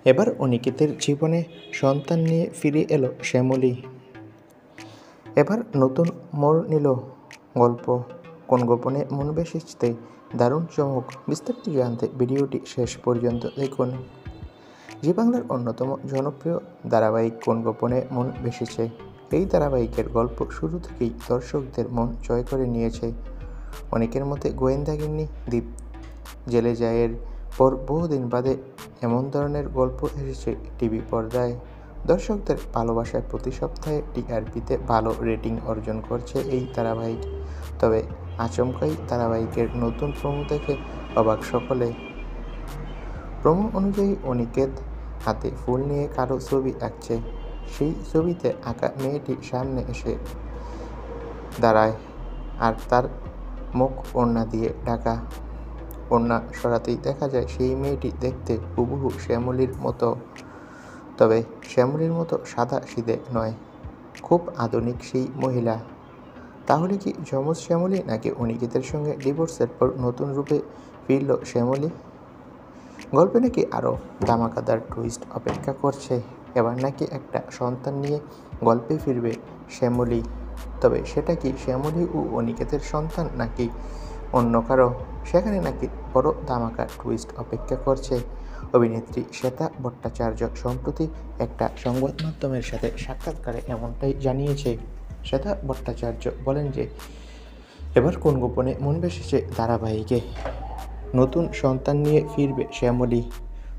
এবার অনিকেতের জীবনে সন্তান নিয়ে ফিরে এলো শ্যামলী। এবার নতুন মোড় নিল গল্প। কোন গোপনে মন বেসেছে দারুণ চমক। বিস্তারিত জানতে ভিডিওটি শেষ পর্যন্ত দেখুন। জি বাংলার অন্যতম জনপ্রিয় ধারাবাহিক কোন গোপনে মন বেসেছে, এই ধারাবাহিকের গল্প শুরু থেকেই দর্শকদের মন জয় করে নিয়েছে। অনেকের মতে গোয়েন্দাগিন্নি দীপ জেলে যায়ের পর বহুদিন বাদে এমন ধরনের গল্প এসেছে টিভি পর্দায়। দর্শকদের ভালোবাসায় প্রতি সপ্তাহে টিআরপিতে ভালো রেটিং অর্জন করছে এই ধারাবাহিক। তবে আচমকাই ধারাবাহিকের নতুন প্রোমো দেখে অবাক সকলে। প্রোমো অনুযায়ী অনিকেত হাতে ফুল নিয়ে কারো ছবি আঁকছে। সেই ছবিতে আঁকা মেয়েটি সামনে এসে দাঁড়ায় আর তার মুখ ওড়না দিয়ে ঢাকা। ওড়না সরাতেই দেখা যায় সেই মেয়েটি দেখতে হুবহু শ্যামলীর মতো, তবে শ্যামলীর মতো সাদা সিধে নয়, খুব আধুনিক সেই মহিলা। তাহলে কি যমজ শ্যামলী, নাকি অনিকেতের সঙ্গে ডিভোর্সের পর নতুন রূপে ফিরল শ্যামলী? গল্পে নাকি আরও ধামাকাদার টুইস্ট অপেক্ষা করছে। এবার নাকি একটা সন্তান নিয়ে গল্পে ফিরবে শ্যামলী। তবে সেটা কি শ্যামলী ও অনিকেতের সন্তান, নাকি অন্য কারো? সেখানে নাকি বড় ধামাকা টুইস্ট অপেক্ষা করছে। অভিনেত্রী শ্বেতা ভট্টাচার্য সম্প্রতি একটা সংবাদ মাধ্যমের সাথে সাক্ষাৎকারে এমনটাই জানিয়েছে। শ্বেতা ভট্টাচার্য বলেন যে এবার কোন গোপনে মন বেসেছে ধারাবাহিকে নতুন সন্তান নিয়ে ফিরবে শ্যামলী।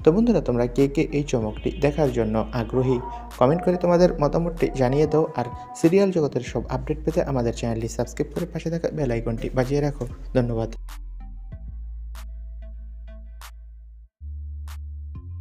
তো বন্ধুরা, তোমরা কে কে এই চমকটি দেখার জন্য আগ্রহী, কমেন্ট করে তোমাদের মতামতটি জানিয়ে দাও। আর সিরিয়াল জগতের সব আপডেট পেতে আমাদের চ্যানেলটি সাবস্ক্রাইব করে পাশে থাকা বেল আইকনটি বাজিয়ে রাখো। ধন্যবাদ।